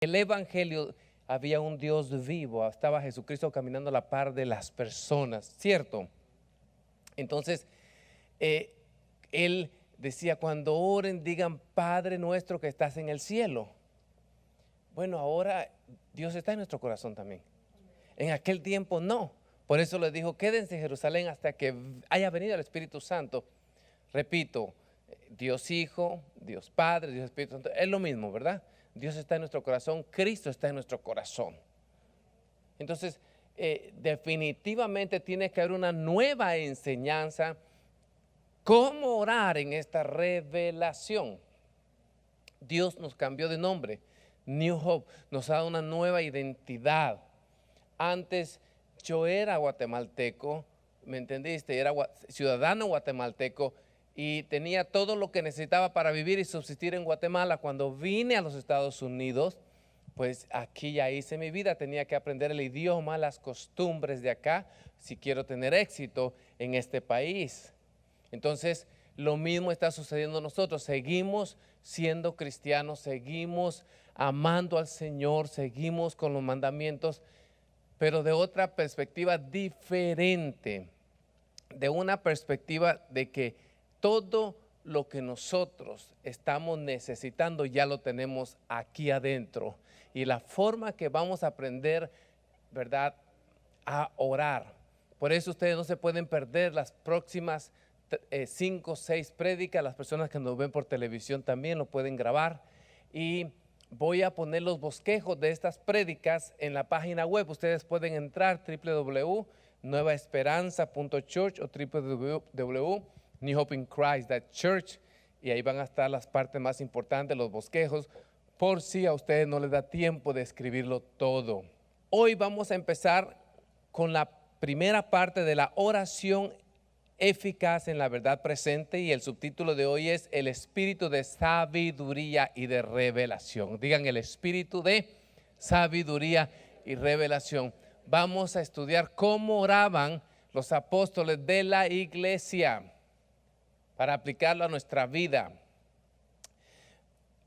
el Evangelio había un Dios vivo, estaba Jesucristo caminando a la par de las personas, ¿cierto? Entonces, él decía, cuando oren, digan, Padre nuestro que estás en el cielo. Bueno, ahora Dios está en nuestro corazón también. En aquel tiempo no. Por eso les dijo, quédense en Jerusalén hasta que haya venido el Espíritu Santo. Repito, Dios Hijo, Dios Padre, Dios Espíritu Santo, es lo mismo, ¿verdad? Dios está en nuestro corazón, Cristo está en nuestro corazón. Entonces, definitivamente tiene que haber una nueva enseñanza. ¿Cómo orar en esta revelación? Dios nos cambió de nombre. New Hope nos ha dado una nueva identidad. Antes yo era guatemalteco, ¿me entendiste? Era ciudadano guatemalteco y tenía todo lo que necesitaba para vivir y subsistir en Guatemala. Cuando vine a los Estados Unidos, pues aquí ya hice mi vida, tenía que aprender el idioma, las costumbres de acá, si quiero tener éxito en este país. Entonces, lo mismo está sucediendo a nosotros. Seguimos siendo cristianos, seguimos amando al Señor, seguimos con los mandamientos, pero de otra perspectiva diferente, de una perspectiva de que todo lo que nosotros estamos necesitando ya lo tenemos aquí adentro. Y la forma que vamos a aprender, ¿verdad?, a orar. Por eso ustedes no se pueden perder las próximas 5 o 6 prédicas. Las personas que nos ven por televisión también lo pueden grabar. Y voy a poner los bosquejos de estas prédicas en la página web. Ustedes pueden entrar www.nuevaesperanza.church o www.newhopeinchrist.church y ahí van a estar las partes más importantes, los bosquejos, por si a ustedes no les da tiempo de escribirlo todo. Hoy vamos a empezar con la primera parte de la oración eficaz en la verdad presente, y el subtítulo de hoy es el espíritu de sabiduría y de revelación. Digan, el espíritu de sabiduría y revelación. Vamos a estudiar cómo oraban los apóstoles de la iglesia para aplicarlo a nuestra vida.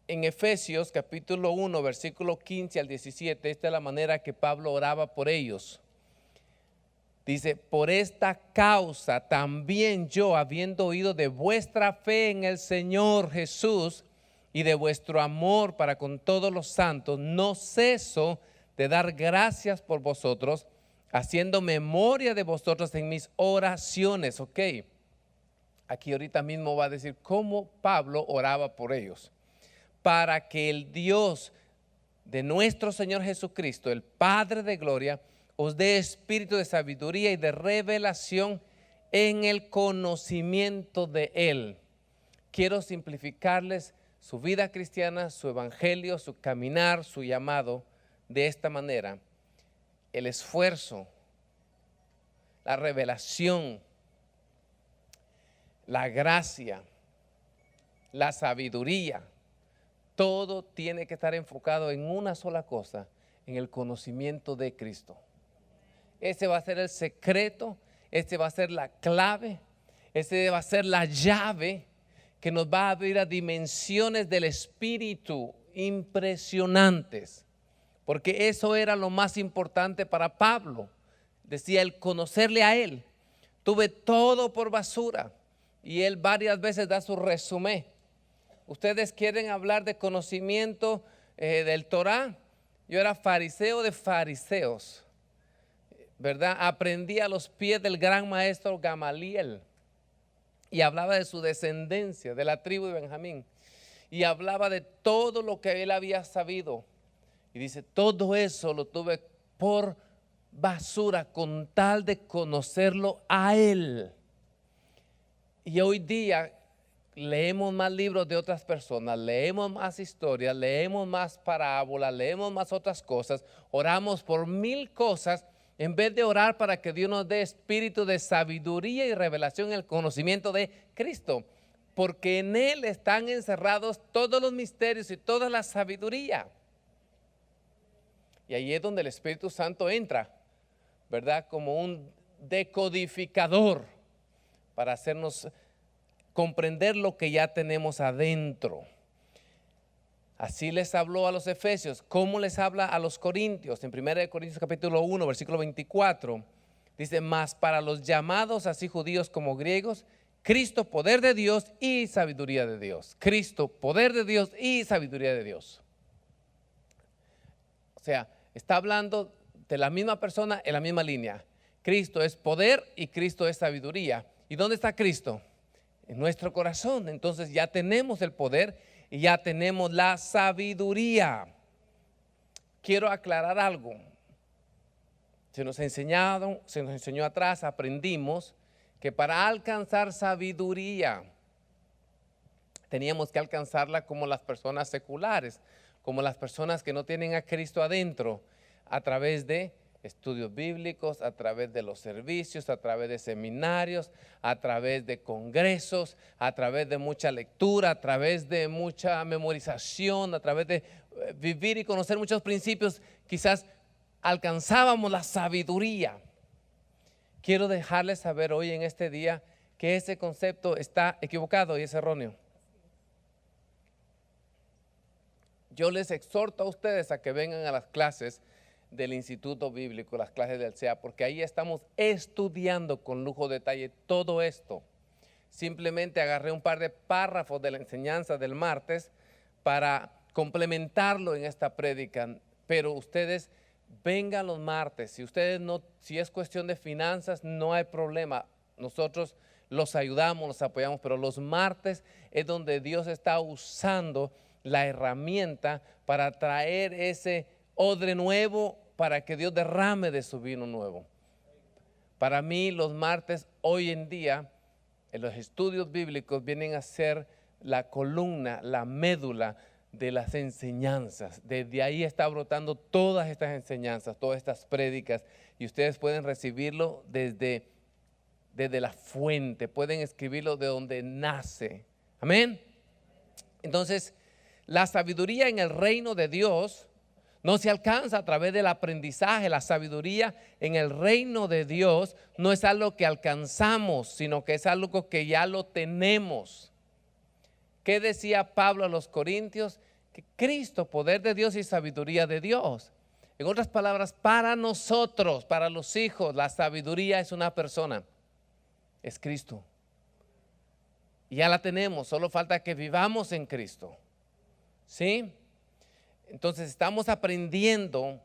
En Efesios capítulo 1, versículo 15 al 17, esta es la manera que Pablo oraba por ellos. Dice, por esta causa también yo, habiendo oído de vuestra fe en el Señor Jesús y de vuestro amor para con todos los santos, no ceso de dar gracias por vosotros, haciendo memoria de vosotros en mis oraciones. Ok, aquí ahorita mismo va a decir cómo Pablo oraba por ellos. Para que el Dios de nuestro Señor Jesucristo, el Padre de gloria, os dé espíritu de sabiduría y de revelación en el conocimiento de Él. Quiero simplificarles su vida cristiana, su evangelio, su caminar, su llamado de esta manera. El esfuerzo, la revelación, la gracia, la sabiduría, todo tiene que estar enfocado en una sola cosa, en el conocimiento de Cristo. Ese va a ser el secreto, ese va a ser la clave, ese va a ser la llave que nos va a abrir a dimensiones del Espíritu impresionantes. Porque eso era lo más importante para Pablo. Decía, el conocerle a Él. Tuve todo por basura. Y él varias veces da su resumen. Ustedes quieren hablar de conocimiento del Torá. Yo era fariseo de fariseos, ¿verdad? Aprendí a los pies del gran maestro Gamaliel y hablaba de su descendencia, de la tribu de Benjamín, y hablaba de todo lo que él había sabido. Y dice, todo eso lo tuve por basura con tal de conocerlo a él. Y hoy día leemos más libros de otras personas, leemos más historias, leemos más parábolas, leemos más otras cosas, oramos por 1000 cosas en vez de orar para que Dios nos dé espíritu de sabiduría y revelación en el conocimiento de Cristo, porque en Él están encerrados todos los misterios y toda la sabiduría. Y ahí es donde el Espíritu Santo entra, ¿verdad? Como un decodificador para hacernos comprender lo que ya tenemos adentro. Así les habló a los efesios. ¿Cómo les habla a los corintios? En 1 Corintios capítulo 1, versículo 24, dice, mas para los llamados, así judíos como griegos, Cristo, poder de Dios y sabiduría de Dios. Cristo, poder de Dios y sabiduría de Dios. O sea, está hablando de la misma persona en la misma línea. Cristo es poder y Cristo es sabiduría. ¿Y dónde está Cristo? En nuestro corazón. Entonces ya tenemos el poder y ya tenemos la sabiduría. Quiero aclarar algo. Se nos enseñó atrás, aprendimos que para alcanzar sabiduría teníamos que alcanzarla como las personas seculares, como las personas que no tienen a Cristo adentro, a través de estudios bíblicos, a través de los servicios, a través de seminarios, a través de congresos, a través de mucha lectura, a través de mucha memorización, a través de vivir y conocer muchos principios. Quizás alcanzábamos la sabiduría. Quiero dejarles saber hoy en este día que ese concepto está equivocado y es erróneo. Yo les exhorto a ustedes a que vengan a las clases del Instituto Bíblico, las clases del CEA, porque ahí estamos estudiando con lujo de detalle todo esto. Simplemente agarré un par de párrafos de la enseñanza del martes para complementarlo en esta prédica, pero ustedes vengan los martes. Si es cuestión de finanzas, no hay problema. Nosotros los ayudamos, los apoyamos, pero los martes es donde Dios está usando la herramienta para traer ese odre nuevo, para que Dios derrame de su vino nuevo. Para mí los martes hoy en día en los estudios bíblicos vienen a ser la columna, la médula de las enseñanzas. Desde ahí está brotando todas estas enseñanzas, todas estas prédicas, y ustedes pueden recibirlo desde la fuente, pueden escribirlo de donde nace. Amén. Entonces, la sabiduría en el reino de Dios no se alcanza a través del aprendizaje. La sabiduría en el reino de Dios no es algo que alcanzamos, sino que es algo que ya lo tenemos. ¿Qué decía Pablo a los Corintios? Que Cristo, poder de Dios y sabiduría de Dios. En otras palabras, para nosotros, para los hijos, la sabiduría es una persona, es Cristo. Y ya la tenemos, solo falta que vivamos en Cristo. ¿Sí? Entonces estamos aprendiendo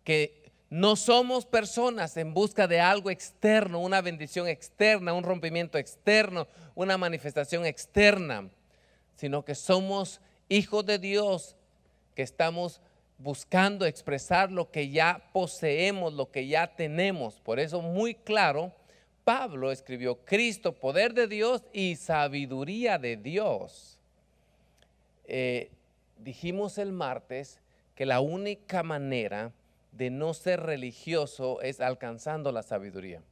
que no somos personas en busca de algo externo, una bendición externa, un rompimiento externo, una manifestación externa, sino que somos hijos de Dios que estamos buscando expresar lo que ya poseemos, lo que ya tenemos. Por eso muy claro, Pablo escribió Cristo, poder de Dios y sabiduría de Dios. Dijimos el martes que la única manera de no ser religioso es alcanzando la sabiduría.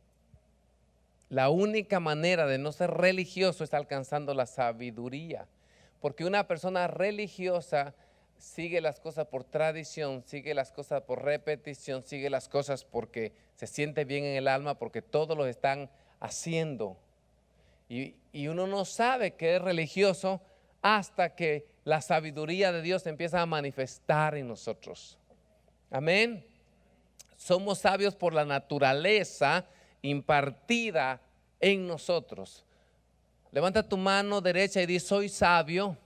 La única manera de no ser religioso es alcanzando la sabiduría. Porque una persona religiosa sigue las cosas por tradición, sigue las cosas por repetición, sigue las cosas porque se siente bien en el alma, porque todos lo están haciendo. Y uno no sabe que es religioso hasta que la sabiduría de Dios empieza a manifestar en nosotros. Amén. Somos sabios por la naturaleza impartida en nosotros. Levanta tu mano derecha y di: soy sabio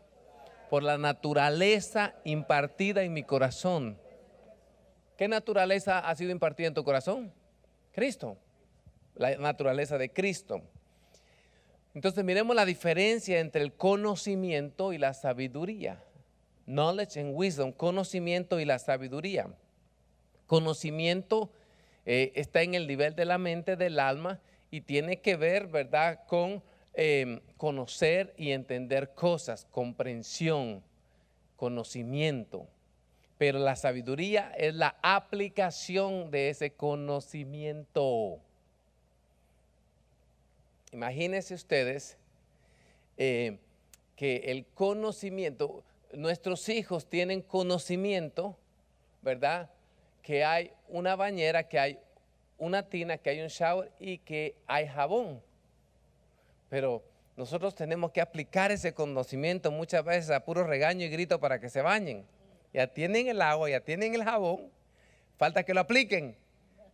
por la naturaleza impartida en mi corazón. ¿Qué naturaleza ha sido impartida en tu corazón? Cristo, la naturaleza de Cristo. Entonces miremos la diferencia entre el conocimiento y la sabiduría. Knowledge and wisdom, conocimiento y la sabiduría. Conocimiento está en el nivel de la mente, del alma, y tiene que ver, ¿verdad?, con conocer y entender cosas, comprensión, conocimiento. Pero la sabiduría es la aplicación de ese conocimiento. Imagínense ustedes que el conocimiento, nuestros hijos tienen conocimiento, ¿verdad?, que hay una bañera, que hay una tina, que hay un shower y que hay jabón. Pero nosotros tenemos que aplicar ese conocimiento muchas veces a puro regaño y grito para que se bañen. Ya tienen el agua, ya tienen el jabón, falta que lo apliquen.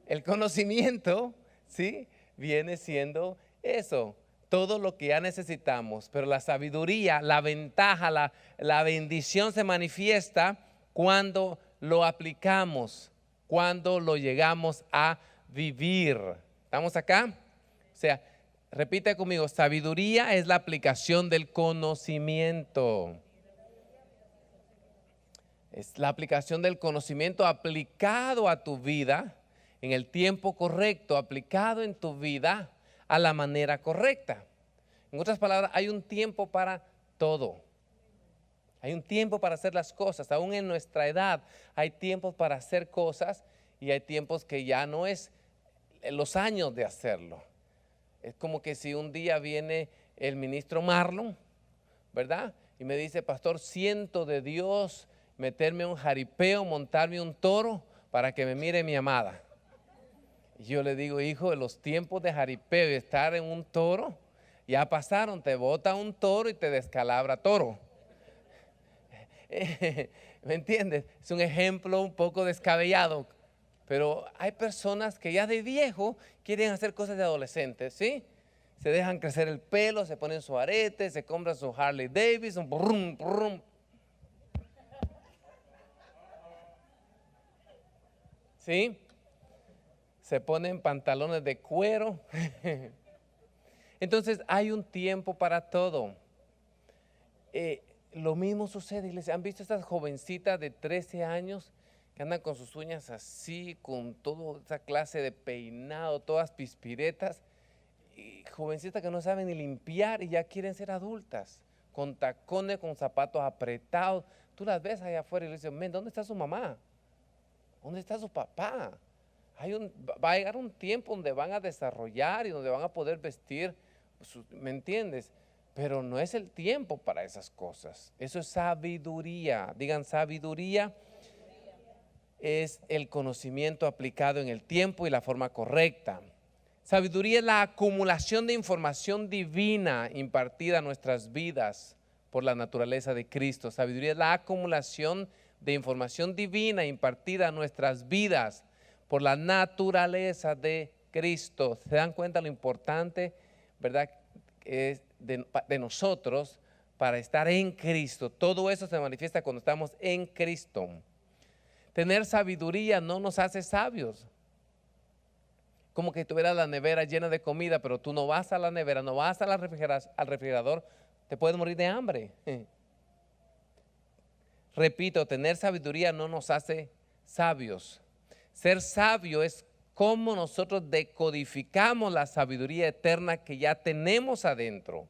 El conocimiento, ¿sí?, viene siendo eso, todo lo que ya necesitamos. Pero la sabiduría, la ventaja, la bendición se manifiesta cuando lo aplicamos, cuando lo llegamos a vivir. ¿Estamos acá? O sea, repite conmigo, sabiduría es la aplicación del conocimiento. Es la aplicación del conocimiento aplicado a tu vida en el tiempo correcto, aplicado en tu vida a la manera correcta. En otras palabras, hay un tiempo para todo. Hay un tiempo para hacer las cosas. Aún en nuestra edad hay tiempos para hacer cosas y hay tiempos que ya no es los años de hacerlo. Es como que si un día viene el ministro Marlon, ¿verdad? Y me dice, pastor, siento de Dios meterme un jaripeo, montarme un toro para que me mire mi amada. Y yo le digo, hijo, los tiempos de jaripeo y estar en un toro ya pasaron. Te bota un toro y te descalabra toro. ¿Me entiendes? Es un ejemplo un poco descabellado. Pero hay personas que ya de viejo quieren hacer cosas de adolescentes, ¿sí? Se dejan crecer el pelo, se ponen su arete, se compran su Harley Davidson, brum, brum. ¿Sí? Se ponen pantalones de cuero. Entonces hay un tiempo para todo. Lo mismo sucede, iglesia. ¿Han visto estas jovencitas de 13 años que andan con sus uñas así, con toda esa clase de peinado, todas pispiretas? Y jovencitas que no saben ni limpiar y ya quieren ser adultas, con tacones, con zapatos apretados. Tú las ves allá afuera y le dices, men, ¿dónde está su mamá? ¿Dónde está su papá? Va a llegar un tiempo donde van a desarrollar y donde van a poder vestir, ¿me entiendes? Pero no es el tiempo para esas cosas. Eso es sabiduría. Digan, sabiduría es el conocimiento aplicado en el tiempo y la forma correcta. Sabiduría es la acumulación de información divina impartida a nuestras vidas por la naturaleza de Cristo. Sabiduría es la acumulación de información divina impartida a nuestras vidas por la naturaleza de Cristo. ¿Se dan cuenta lo importante, verdad, es de nosotros para estar en Cristo? Todo eso se manifiesta cuando estamos en Cristo. Tener sabiduría no nos hace sabios. Como que tuvieras la nevera llena de comida, pero tú no vas a la nevera, no vas al refrigerador, te puedes morir de hambre. Repito, tener sabiduría no nos hace sabios. Ser sabio es cómo nosotros decodificamos la sabiduría eterna que ya tenemos adentro.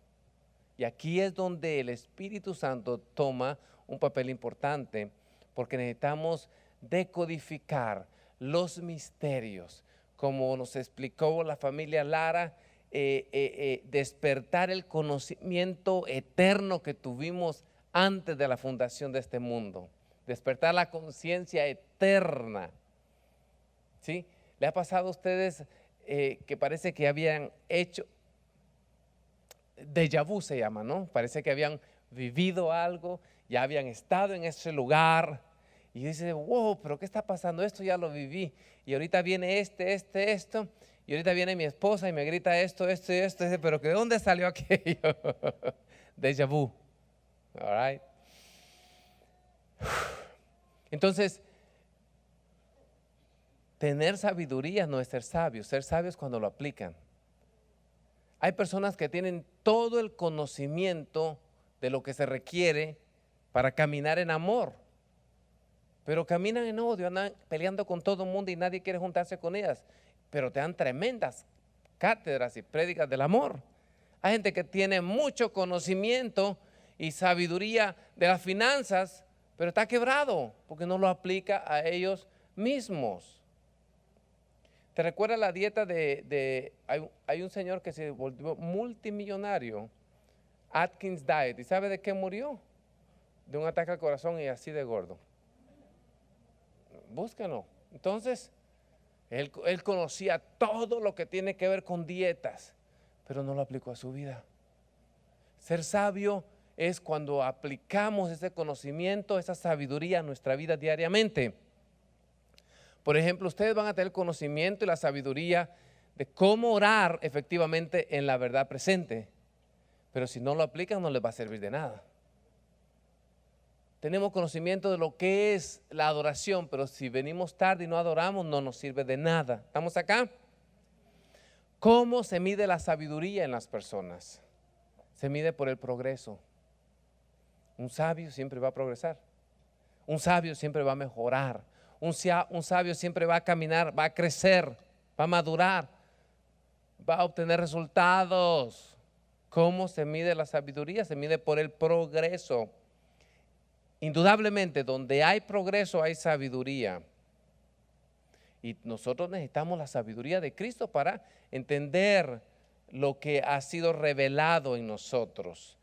Y aquí es donde el Espíritu Santo toma un papel importante, porque necesitamos decodificar los misterios, como nos explicó la familia Lara, despertar el conocimiento eterno que tuvimos antes de la fundación de este mundo, despertar la conciencia eterna. ¿Sí? ¿Le ha pasado a ustedes que parece que habían hecho, déjà vu se llama, ¿no? Parece que habían vivido algo, ya habían estado en ese lugar y dice, wow, pero ¿qué está pasando? Esto ya lo viví y ahorita viene esto y ahorita viene mi esposa y me grita esto, pero ¿de dónde salió aquello? Déjà vu. All right. Entonces, tener sabiduría no es ser sabios cuando lo aplican. Hay personas que tienen todo el conocimiento de lo que se requiere para caminar en amor, pero caminan en odio, andan peleando con todo el mundo y nadie quiere juntarse con ellas, pero te dan tremendas cátedras y prédicas del amor. Hay gente que tiene mucho conocimiento y sabiduría de las finanzas, pero está quebrado porque no lo aplica a ellos mismos. ¿Te recuerdas la dieta hay un señor que se volvió multimillonario, Atkins Diet, y ¿sabe de qué murió? De un ataque al corazón y así de gordo. Búsquenlo. Entonces, él conocía todo lo que tiene que ver con dietas, pero no lo aplicó a su vida. Ser sabio es cuando aplicamos ese conocimiento, esa sabiduría a nuestra vida diariamente. Por ejemplo, ustedes van a tener conocimiento y la sabiduría de cómo orar efectivamente en la verdad presente. Pero si no lo aplican, no les va a servir de nada. Tenemos conocimiento de lo que es la adoración, pero si venimos tarde y no adoramos, no nos sirve de nada. ¿Estamos acá? ¿Cómo se mide la sabiduría en las personas? Se mide por el progreso. Un sabio siempre va a progresar. Un sabio siempre va a mejorar. Un sabio siempre va a caminar, va a crecer, va a madurar, va a obtener resultados. ¿Cómo se mide la sabiduría? Se mide por el progreso. Indudablemente, donde hay progreso hay sabiduría. Y nosotros necesitamos la sabiduría de Cristo para entender lo que ha sido revelado en nosotros.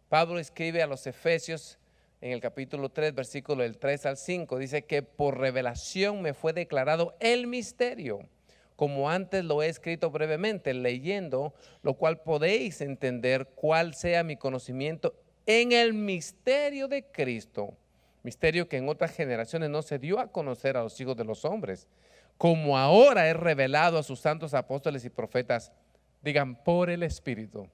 Pablo escribe a los Efesios en el capítulo 3, versículo del 3 al 5, dice que por revelación me fue declarado el misterio, como antes lo he escrito brevemente, leyendo, lo cual podéis entender cuál sea mi conocimiento en el misterio de Cristo, misterio que en otras generaciones no se dio a conocer a los hijos de los hombres, como ahora es revelado a sus santos apóstoles y profetas, digan, por el Espíritu.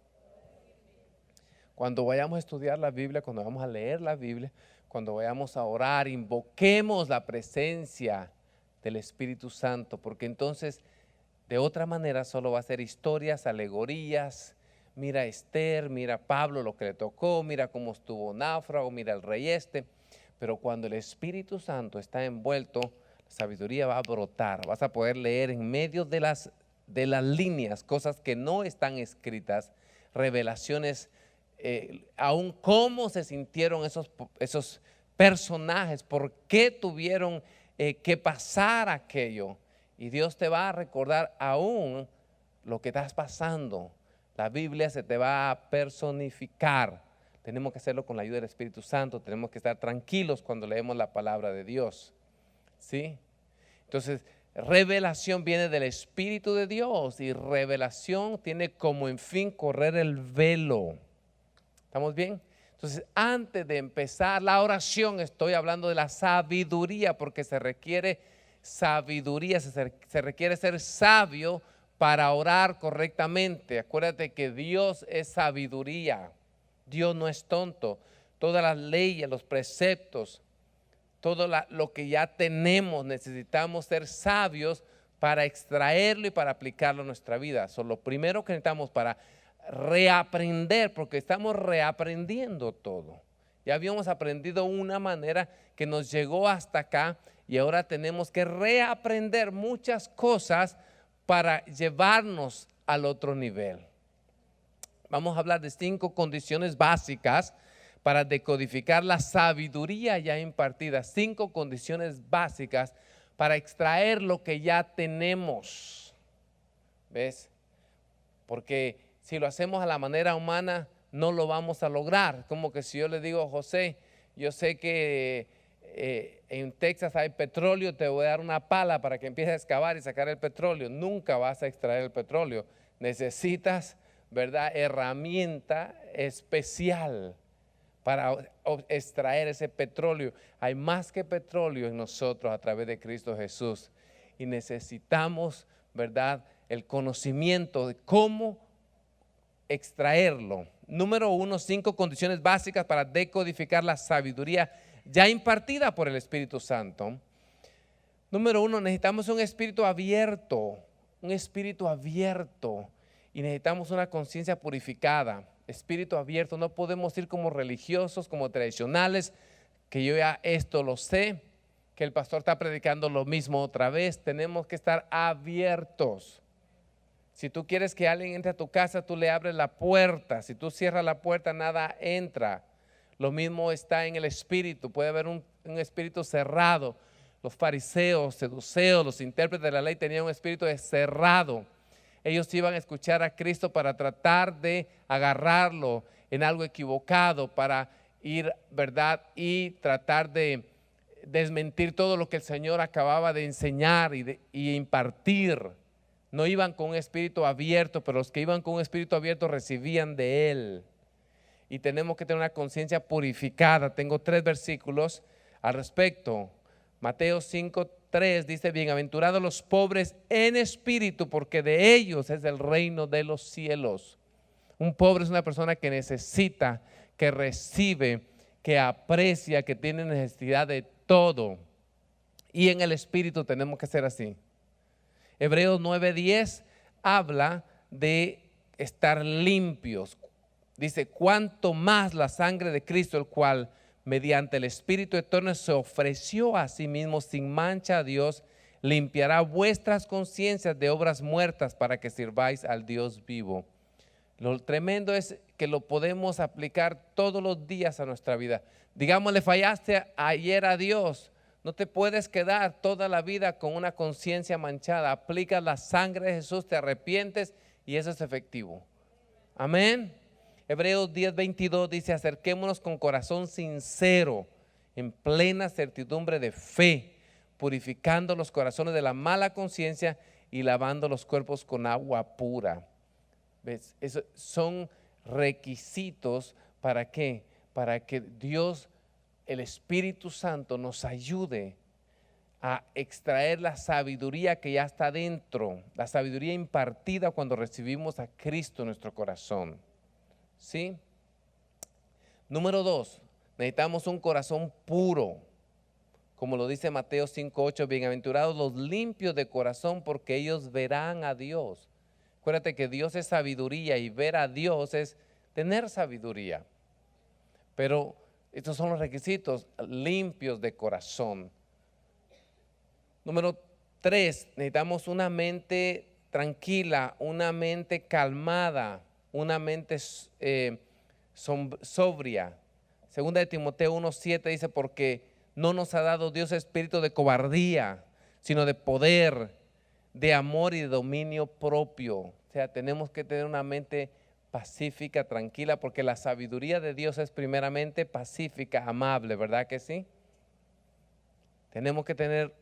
Cuando vayamos a estudiar la Biblia, cuando vamos a leer la Biblia, cuando vayamos a orar, invoquemos la presencia del Espíritu Santo, porque entonces de otra manera solo va a ser historias, alegorías. Mira a Esther, mira a Pablo lo que le tocó, mira cómo estuvo náufrago, mira al rey este. Pero cuando el Espíritu Santo está envuelto, la sabiduría va a brotar. Vas a poder leer en medio de las líneas cosas que no están escritas, revelaciones, aún cómo se sintieron esos personajes, por qué tuvieron que pasar aquello. Y Dios te va a recordar aún lo que estás pasando. La Biblia se te va a personificar. Tenemos que hacerlo con la ayuda del Espíritu Santo. Tenemos que estar tranquilos cuando leemos la palabra de Dios. ¿Sí? Entonces, revelación viene del Espíritu de Dios y revelación tiene como en fin correr el velo. ¿Estamos bien? Entonces, antes de empezar la oración, estoy hablando de la sabiduría, porque se requiere sabiduría, se requiere ser sabio para orar correctamente. Acuérdate que Dios es sabiduría. Dios no es tonto. Todas las leyes, los preceptos, todo lo que ya tenemos, necesitamos ser sabios para extraerlo y para aplicarlo a nuestra vida. Eso es lo primero que necesitamos para reaprender, porque estamos reaprendiendo todo. Ya habíamos aprendido una manera que nos llegó hasta acá y ahora tenemos que reaprender muchas cosas para llevarnos al otro nivel. Vamos a hablar de 5 condiciones básicas para decodificar la sabiduría ya impartida. 5 condiciones básicas para extraer lo que ya tenemos. ¿Ves? Porque si lo hacemos a la manera humana, no lo vamos a lograr. Como que si yo le digo a José, yo sé que en Texas hay petróleo, te voy a dar una pala para que empieces a excavar y sacar el petróleo. Nunca vas a extraer el petróleo. Necesitas, ¿verdad?, herramienta especial para extraer ese petróleo. Hay más que petróleo en nosotros a través de Cristo Jesús. Y necesitamos, ¿verdad?, el conocimiento de cómo extraerlo. Número 1, 5 condiciones básicas para decodificar la sabiduría ya impartida por el Espíritu Santo. Número 1, necesitamos un espíritu abierto, y necesitamos una conciencia purificada. Espíritu abierto, no podemos ir como religiosos, como tradicionales, que yo ya esto lo sé, que el pastor está predicando lo mismo otra vez. Tenemos que estar abiertos. Si tú quieres que alguien entre a tu casa, tú le abres la puerta. Si tú cierras la puerta, nada entra. Lo mismo está en el espíritu. Puede haber un espíritu cerrado. Los fariseos, seduceos, los intérpretes de la ley tenían un espíritu cerrado. Ellos iban a escuchar a Cristo para tratar de agarrarlo en algo equivocado, para ir, ¿verdad?, y tratar de desmentir todo lo que el Señor acababa de enseñar y impartir. No iban con un espíritu abierto, pero los que iban con un espíritu abierto recibían de Él. y tenemos que tener una conciencia purificada. Tengo 3 versículos al respecto. Mateo 5:3 dice: bienaventurados los pobres en espíritu, porque de ellos es el reino de los cielos. Un pobre es una persona que necesita, que recibe, que aprecia, que tiene necesidad de todo. Y en el espíritu tenemos que ser así. Hebreos 9:10 habla de estar limpios. Dice: cuanto más la sangre de Cristo, el cual mediante el Espíritu eterno se ofreció a sí mismo sin mancha a Dios, limpiará vuestras conciencias de obras muertas para que sirváis al Dios vivo. Lo tremendo es que lo podemos aplicar todos los días a nuestra vida. Digamos, le fallaste ayer a Dios. No te puedes quedar toda la vida con una conciencia manchada. Aplicas la sangre de Jesús, te arrepientes y eso es efectivo. Amén. Hebreos 10:22 dice: acerquémonos con corazón sincero, en plena certidumbre de fe, purificando los corazones de la mala conciencia y lavando los cuerpos con agua pura. ¿Ves? Esos son requisitos para ¿qué? Para que Dios, el Espíritu Santo, nos ayude a extraer la sabiduría que ya está dentro, la sabiduría impartida cuando recibimos a Cristo en nuestro corazón. ¿Sí? Número 2, necesitamos un corazón puro, como lo dice Mateo 5:8: bienaventurados los limpios de corazón, porque ellos verán a Dios. Acuérdate que Dios es sabiduría y ver a Dios es tener sabiduría. Pero estos son los requisitos: limpios de corazón. Número 3, necesitamos una mente tranquila, una mente calmada, una mente sobria. Segunda de Timoteo 1:7 dice: porque no nos ha dado Dios espíritu de cobardía, sino de poder, de amor y de dominio propio. O sea, tenemos que tener una mente pacífica, tranquila, porque la sabiduría de Dios es primeramente pacífica, amable, ¿verdad que sí? Tenemos que tener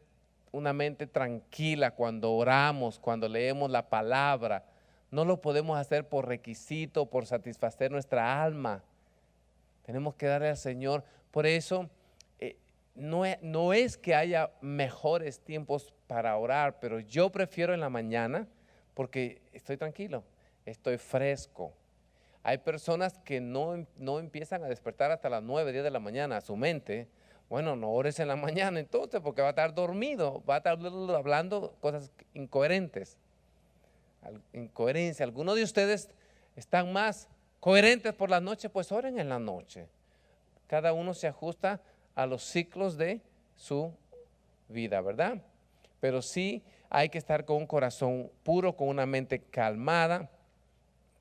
una mente tranquila cuando oramos, cuando leemos la palabra. No lo podemos hacer por requisito, por satisfacer nuestra alma. Tenemos que darle al Señor. Por eso no es que haya mejores tiempos para orar, pero yo prefiero en la mañana porque estoy tranquilo, estoy fresco. Hay personas que no empiezan a despertar hasta las 9, 10 de la mañana, su mente. Bueno, no ores en la mañana entonces, porque va a estar dormido, va a estar hablando cosas incoherentes. Incoherencia. Algunos de ustedes están más coherentes por la noche, pues oren en la noche. Cada uno se ajusta a los ciclos de su vida, ¿verdad? Pero sí hay que estar con un corazón puro, con una mente calmada,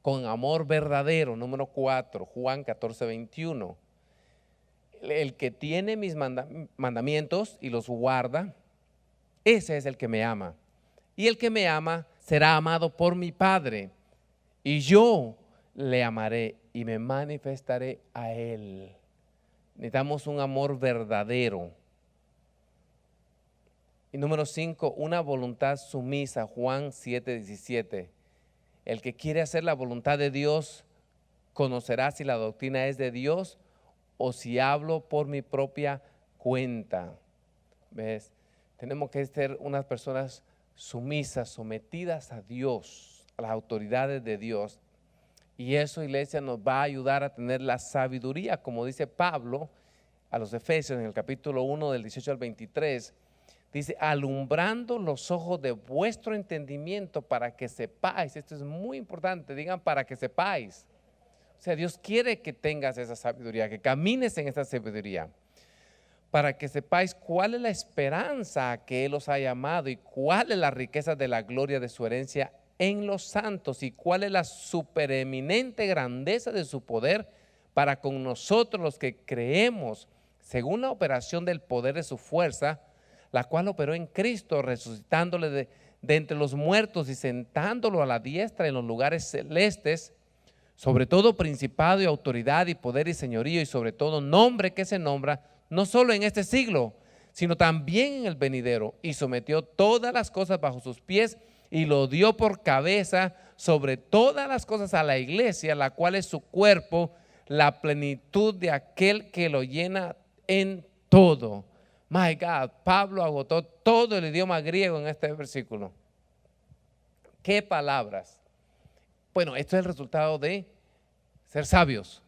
con amor verdadero. Número 4, Juan 14:21. El que tiene mis mandamientos y los guarda, ese es el que me ama. Y el que me ama será amado por mi Padre, y yo le amaré y me manifestaré a él. Necesitamos un amor verdadero. Y número 5, una voluntad sumisa. Juan 7:17. El que quiere hacer la voluntad de Dios conocerá si la doctrina es de Dios o si hablo por mi propia cuenta. ¿Ves? Tenemos que ser unas personas sumisas, sometidas a Dios, a las autoridades de Dios. Y eso, iglesia, nos va a ayudar a tener la sabiduría, como dice Pablo a los Efesios en el capítulo 1 del 18 al 23. Dice: alumbrando los ojos de vuestro entendimiento para que sepáis. Esto es muy importante, digan para que sepáis. O sea, Dios quiere que tengas esa sabiduría, que camines en esa sabiduría, para que sepáis cuál es la esperanza a que Él os ha llamado y cuál es la riqueza de la gloria de su herencia en los santos y cuál es la supereminente grandeza de su poder para con nosotros los que creemos, según la operación del poder de su fuerza, la cual operó en Cristo, resucitándole de entre los muertos y sentándolo a la diestra en los lugares celestes, sobre todo principado y autoridad y poder y señorío y sobre todo nombre que se nombra, no solo en este siglo, sino también en el venidero, y sometió todas las cosas bajo sus pies y lo dio por cabeza sobre todas las cosas a la iglesia, la cual es su cuerpo, la plenitud de aquel que lo llena en todo. My God, Pablo agotó todo el idioma griego en este versículo. ¿Qué palabras? Bueno, esto es el resultado de ser sabios.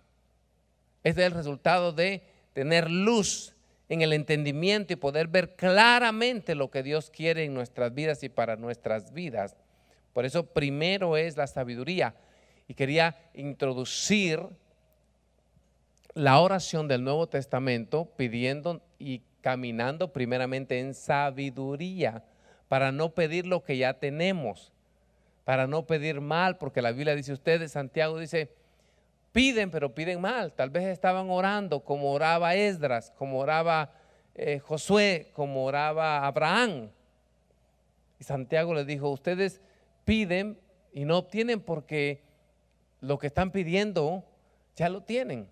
Este es el resultado de tener luz en el entendimiento y poder ver claramente lo que Dios quiere en nuestras vidas y para nuestras vidas. Por eso primero es la sabiduría. Y quería introducir la oración del Nuevo Testamento pidiendo y caminando primeramente en sabiduría para no pedir lo que ya tenemos, para no pedir mal, porque la Biblia dice, ustedes, Santiago dice, piden, pero piden mal. Tal vez estaban orando como oraba Esdras, como oraba Josué, como oraba Abraham. Y Santiago les dijo, ustedes piden y no obtienen porque lo que están pidiendo ya lo tienen.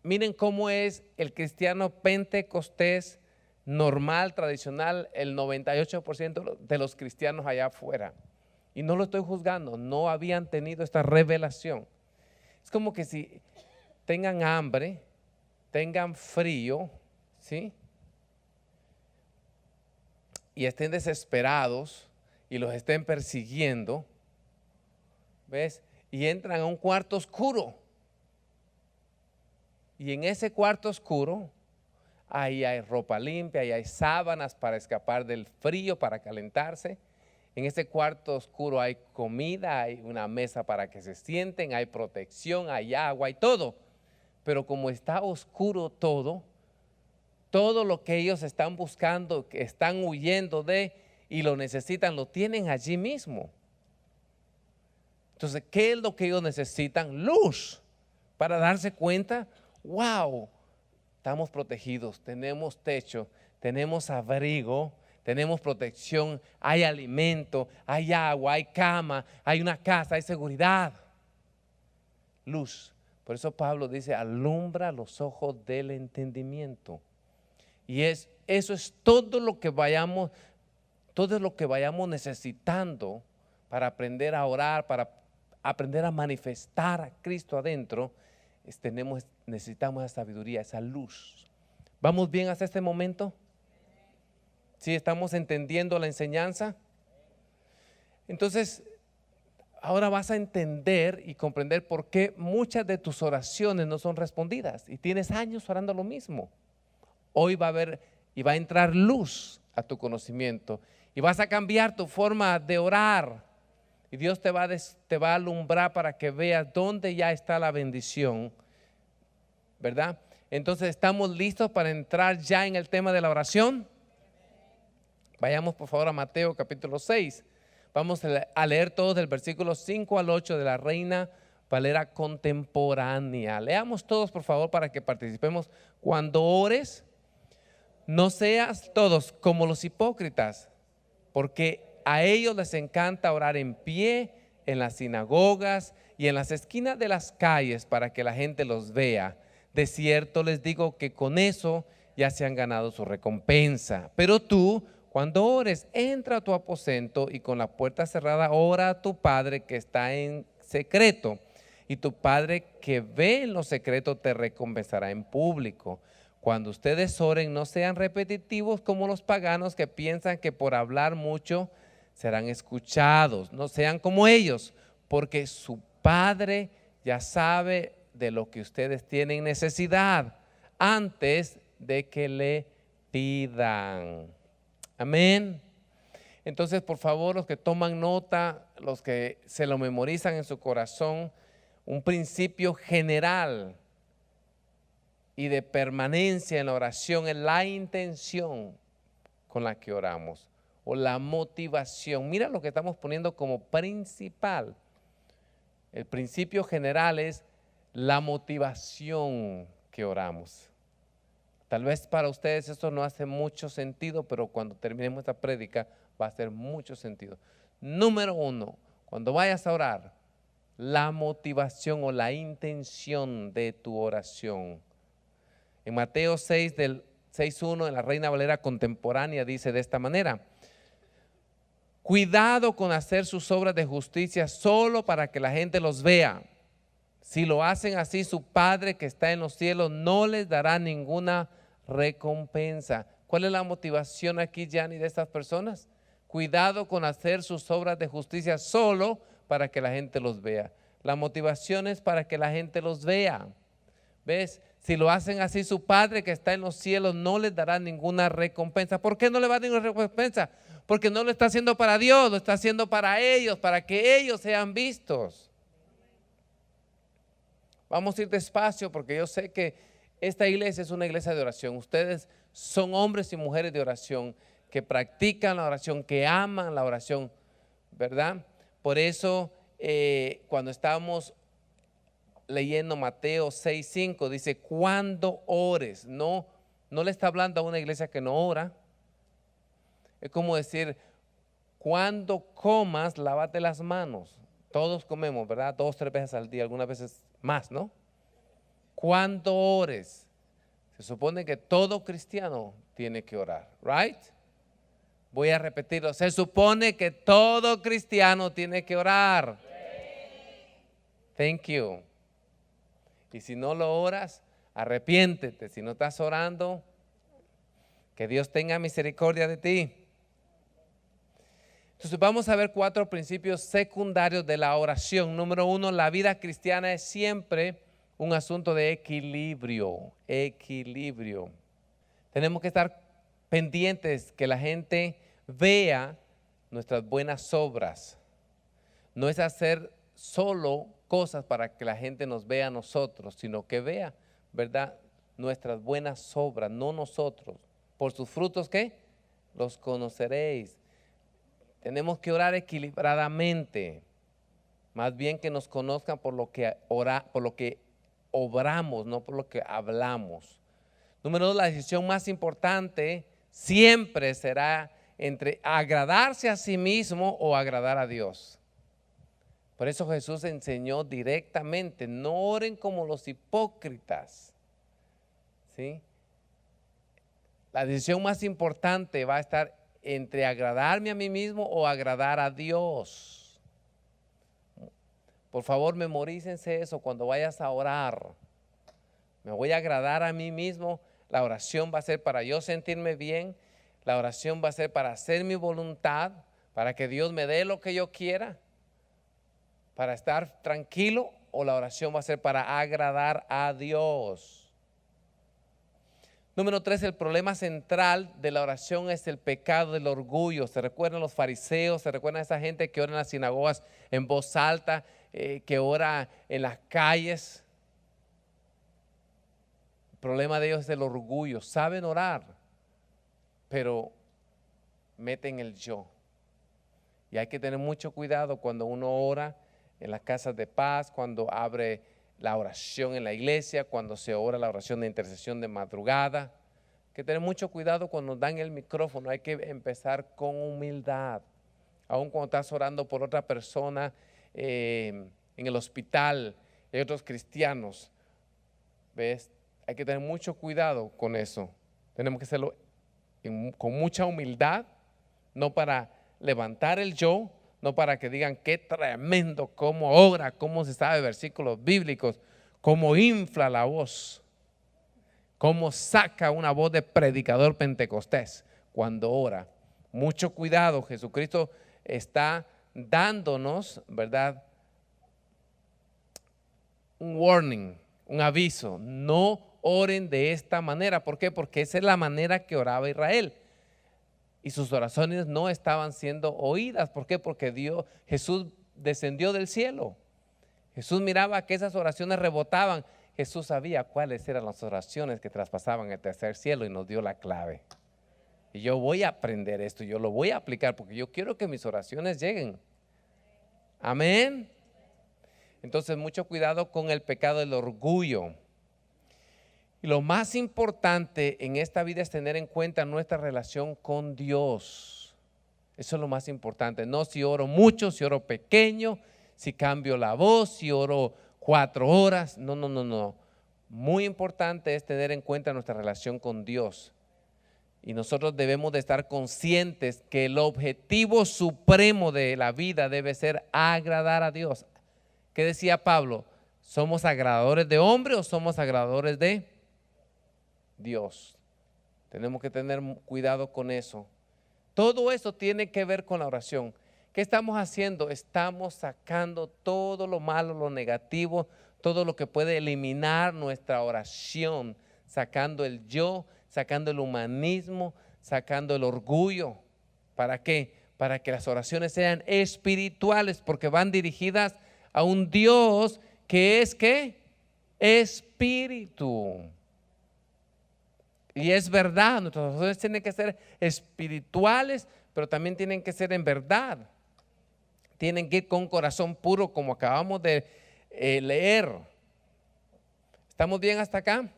Miren cómo es el cristiano pentecostés normal, tradicional, el 98% de los cristianos allá afuera. Y no lo estoy juzgando, no habían tenido esta revelación. Es como que si tengan hambre, tengan frío, ¿sí? Y estén desesperados y los estén persiguiendo, ¿ves? Y entran a un cuarto oscuro. Y en ese cuarto oscuro, ahí hay ropa limpia, ahí hay sábanas para escapar del frío, para calentarse. En ese cuarto oscuro hay comida, hay una mesa para que se sienten, hay protección, hay agua, hay todo. Pero como está oscuro todo lo que ellos están buscando, que están huyendo de y lo necesitan, lo tienen allí mismo. Entonces, ¿qué es lo que ellos necesitan? Luz, para darse cuenta. Wow, estamos protegidos, tenemos techo, tenemos abrigo, tenemos protección, hay alimento, hay agua, hay cama, hay una casa, hay seguridad. Luz. Por eso Pablo dice, alumbra los ojos del entendimiento. Y eso es todo lo que vayamos necesitando para aprender a orar, para aprender a manifestar a Cristo adentro. Necesitamos esa sabiduría, esa luz. ¿Vamos bien hasta este momento? ¿Sí estamos entendiendo la enseñanza? Entonces, ahora vas a entender y comprender por qué muchas de tus oraciones no son respondidas y tienes años orando lo mismo. Hoy va a haber y va a entrar luz a tu conocimiento y vas a cambiar tu forma de orar. Y Dios te va a alumbrar para que veas dónde ya está la bendición, ¿verdad? Entonces, ¿estamos listos para entrar ya en el tema de la oración? Vayamos por favor a Mateo capítulo 6. Vamos a leer todos del versículo 5 al 8 de la Reina Valera contemporánea. Leamos todos por favor para que participemos. Cuando ores, no seas todos como los hipócritas, porque a ellos les encanta orar en pie en las sinagogas y en las esquinas de las calles para que la gente los vea. De cierto les digo que con eso ya se han ganado su recompensa. Pero tú, cuando ores, entra a tu aposento y con la puerta cerrada ora a tu Padre que está en secreto. Y tu Padre que ve en lo secreto te recompensará en público. Cuando ustedes oren, no sean repetitivos como los paganos que piensan que por hablar mucho serán escuchados. No sean como ellos, porque su Padre ya sabe de lo que ustedes tienen necesidad antes de que le pidan. Amén. Entonces, por favor, los que toman nota, los que se lo memorizan en su corazón, un principio general y de permanencia en la oración es la intención con la que oramos o la motivación. Mira lo que estamos poniendo como principal. El principio general es la motivación que oramos. Tal vez para ustedes esto no hace mucho sentido, pero cuando terminemos esta prédica va a hacer mucho sentido. Número 1, cuando vayas a orar, la motivación o la intención de tu oración. En Mateo 6 del 6:1 en la Reina Valera contemporánea dice de esta manera: cuidado con hacer sus obras de justicia solo para que la gente los vea. Si lo hacen así, su Padre que está en los cielos no les dará ninguna recompensa. ¿Cuál es la motivación aquí, Gianni, de estas personas? Cuidado con hacer sus obras de justicia solo para que la gente los vea. La motivación es para que la gente los vea. ¿Ves? Si lo hacen así, su Padre que está en los cielos no les dará ninguna recompensa. ¿Por qué no le va a dar ninguna recompensa? Porque no lo está haciendo para Dios, lo está haciendo para ellos, para que ellos sean vistos. Vamos a ir despacio porque yo sé que esta iglesia es una iglesia de oración. Ustedes son hombres y mujeres de oración que practican la oración, que aman la oración, ¿verdad? Por eso cuando estábamos leyendo Mateo 6:5 dice, cuando ores, no le está hablando a una iglesia que no ora. Es como decir, cuando comas, lávate las manos. Todos comemos, ¿verdad? 2 o 3 veces al día, algunas veces más, ¿no? Cuando ores, se supone que todo cristiano tiene que orar, ¿right? Voy a repetirlo, se supone que todo cristiano tiene que orar. Thank you. Y si no lo oras, arrepiéntete. Si no estás orando, que Dios tenga misericordia de ti. Entonces vamos a ver 4 principios secundarios de la oración. Número 1, la vida cristiana es siempre un asunto de equilibrio. Equilibrio. Tenemos que estar pendientes que la gente vea nuestras buenas obras. No es hacer solo cosas para que la gente nos vea a nosotros, sino que vea, ¿verdad?, nuestras buenas obras, no nosotros. Por sus frutos, ¿qué? Los conoceréis. Tenemos que orar equilibradamente, más bien que nos conozcan por lo que obramos, no por lo que hablamos. Número 2, la decisión más importante siempre será entre agradarse a sí mismo o agradar a Dios. Por eso Jesús enseñó directamente, no oren como los hipócritas, ¿sí? La decisión más importante va a estar entre agradarme a mí mismo o agradar a Dios. Por favor, memorícense eso cuando vayas a orar. Me voy a agradar a mí mismo. La oración va a ser para yo sentirme bien. La oración va a ser para hacer mi voluntad, para que Dios me dé lo que yo quiera, para estar tranquilo, o la oración va a ser para agradar a Dios. Número 3, el problema central de la oración es el pecado del orgullo. ¿Se recuerdan los fariseos? ¿Se recuerdan esa gente que ora en las sinagogas en voz alta, que ora en las calles? El problema de ellos es el orgullo. Saben orar, pero meten el yo. Y hay que tener mucho cuidado cuando uno ora en las casas de paz, cuando abre la oración en la iglesia, cuando se ora la oración de intercesión de madrugada. Hay que tener mucho cuidado cuando nos dan el micrófono. Hay que empezar con humildad. Aun cuando estás orando por otra persona en el hospital, hay otros cristianos, ¿ves? Hay que tener mucho cuidado con eso. Tenemos que hacerlo con mucha humildad, no para levantar el yo, no para que digan qué tremendo, cómo ora, cómo se sabe versículos bíblicos, cómo infla la voz, cómo saca una voz de predicador pentecostés cuando ora. Mucho cuidado, Jesucristo está dándonos, ¿verdad?, un warning, un aviso. No oren de esta manera. ¿Por qué? Porque esa es la manera que oraba Israel. Y sus oraciones no estaban siendo oídas. ¿Por qué? Porque Jesús descendió del cielo. Jesús miraba que esas oraciones rebotaban. Jesús sabía cuáles eran las oraciones que traspasaban el tercer cielo y nos dio la clave. Y yo voy a aprender esto, yo lo voy a aplicar porque yo quiero que mis oraciones lleguen. Amén. Entonces, mucho cuidado con el pecado del orgullo. Y lo más importante en esta vida es tener en cuenta nuestra relación con Dios. Eso es lo más importante. No si oro mucho, si oro pequeño, si cambio la voz, si oro 4 horas. No. Muy importante es tener en cuenta nuestra relación con Dios. Y nosotros debemos de estar conscientes que el objetivo supremo de la vida debe ser agradar a Dios. ¿Qué decía Pablo? ¿Somos agradadores de hombre o somos agradadores de Dios? Tenemos que tener cuidado con eso. Todo eso tiene que ver con la oración. ¿Qué estamos haciendo? Estamos sacando todo lo malo, lo negativo, todo lo que puede eliminar nuestra oración, sacando el yo, sacando el humanismo, sacando el orgullo. ¿Para qué? Para que las oraciones sean espirituales, porque van dirigidas a un Dios que es ¿qué? Espíritu. Y es verdad, nuestras oraciones tienen que ser espirituales, pero también tienen que ser en verdad. Tienen que ir con corazón puro, como acabamos de leer. ¿Estamos bien hasta acá?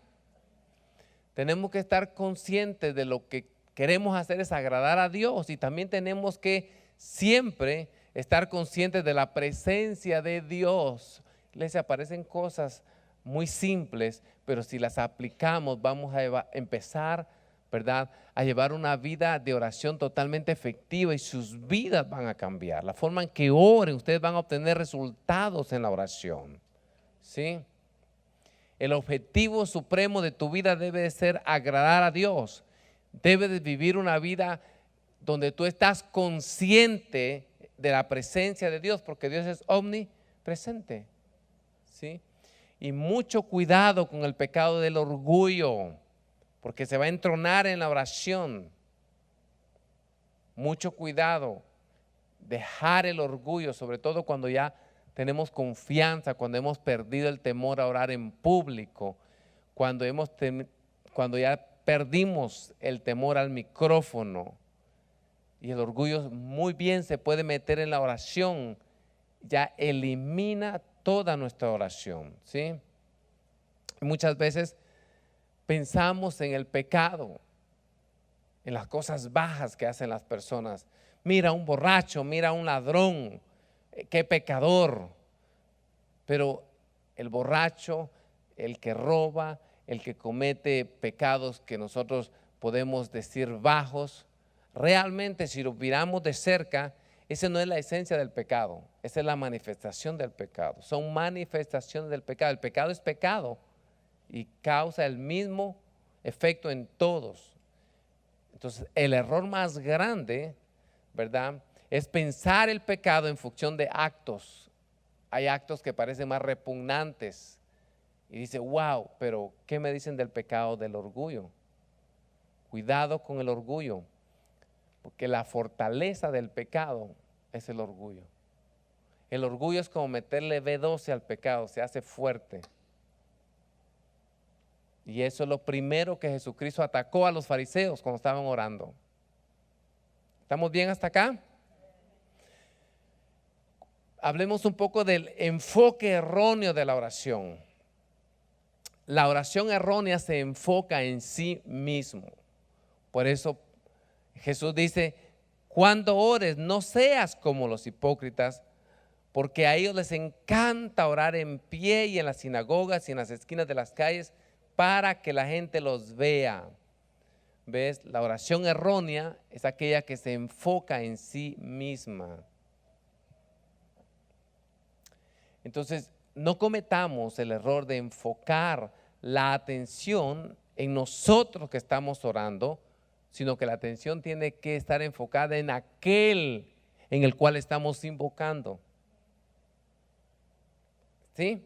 Tenemos que estar conscientes de lo que queremos hacer es agradar a Dios, y también tenemos que siempre estar conscientes de la presencia de Dios. Les aparecen cosas muy simples, pero si las aplicamos vamos a empezar, ¿verdad?, a llevar una vida de oración totalmente efectiva, y sus vidas van a cambiar. La forma en que oren, ustedes van a obtener resultados en la oración, ¿sí? El objetivo supremo de tu vida debe de ser agradar a Dios. Debes de vivir una vida donde tú estás consciente de la presencia de Dios, porque Dios es omnipresente, ¿sí? Y mucho cuidado con el pecado del orgullo, porque se va a entronar en la oración. Mucho cuidado, dejar el orgullo, sobre todo cuando ya tenemos confianza, cuando hemos perdido el temor a orar en público, cuando ya perdimos el temor al micrófono, y el orgullo muy bien se puede meter en la oración, ya elimina toda nuestra oración, ¿sí? Muchas veces pensamos en el pecado, en las cosas bajas que hacen las personas. Mira un borracho, mira un ladrón, qué pecador. Pero el borracho, el que roba, el que comete pecados que nosotros podemos decir bajos, realmente si lo miramos de cerca, esa no es la esencia del pecado, esa es la manifestación del pecado. Son manifestaciones del pecado. El pecado es pecado y causa el mismo efecto en todos. Entonces, el error más grande, ¿verdad?, es pensar el pecado en función de actos. Hay actos que parecen más repugnantes y dice, wow, pero ¿qué me dicen del pecado del orgullo? Cuidado con el orgullo, porque la fortaleza del pecado es el orgullo. El orgullo es como meterle B12 al pecado, se hace fuerte. Y eso es lo primero que Jesucristo atacó a los fariseos cuando estaban orando. ¿Estamos bien hasta acá? Hablemos un poco del enfoque erróneo de la oración. La oración errónea se enfoca en sí mismo. Por eso Jesús dice, cuando ores no seas como los hipócritas, porque a ellos les encanta orar en pie y en las sinagogas y en las esquinas de las calles para que la gente los vea. ¿Ves? La oración errónea es aquella que se enfoca en sí misma. Entonces, no cometamos el error de enfocar la atención en nosotros que estamos orando, sino que la atención tiene que estar enfocada en aquel en el cual estamos invocando. ¿Sí?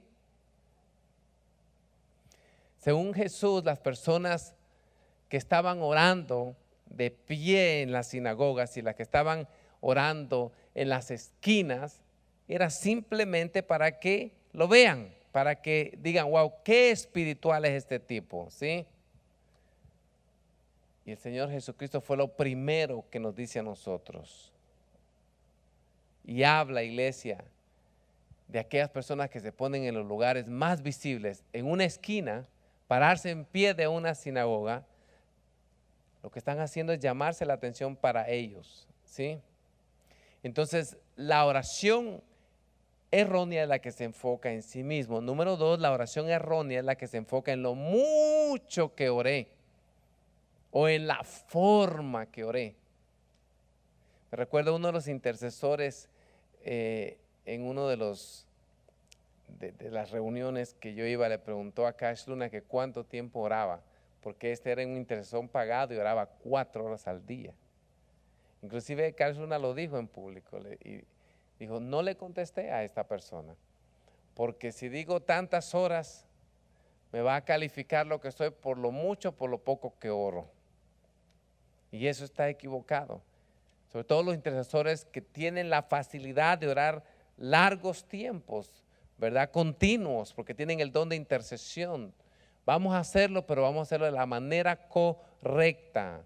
Según Jesús, las personas que estaban orando de pie en las sinagogas y las que estaban orando en las esquinas, era simplemente para que lo vean, para que digan, wow, qué espiritual es este tipo, ¿sí? Y el Señor Jesucristo fue lo primero que nos dice a nosotros. Y habla, iglesia, de aquellas personas que se ponen en los lugares más visibles, en una esquina, pararse en pie de una sinagoga. Lo que están haciendo es llamarse la atención para ellos, ¿sí? Entonces, la oración errónea es la que se enfoca en sí mismo. Número 2, la oración errónea es la que se enfoca en lo mucho que oré o en la forma que oré. Me recuerdo uno de los intercesores en uno de los de las reuniones que yo iba, le preguntó a Cash Luna que cuánto tiempo oraba, porque este era un intercesor pagado y oraba 4 horas al día. Inclusive Cash Luna lo dijo en público y dijo, no le contesté a esta persona, porque si digo tantas horas, me va a calificar lo que soy por lo mucho, por lo poco que oro. Y eso está equivocado. Sobre todo los intercesores que tienen la facilidad de orar largos tiempos, ¿verdad? Continuos, porque tienen el don de intercesión. Vamos a hacerlo, pero vamos a hacerlo de la manera correcta.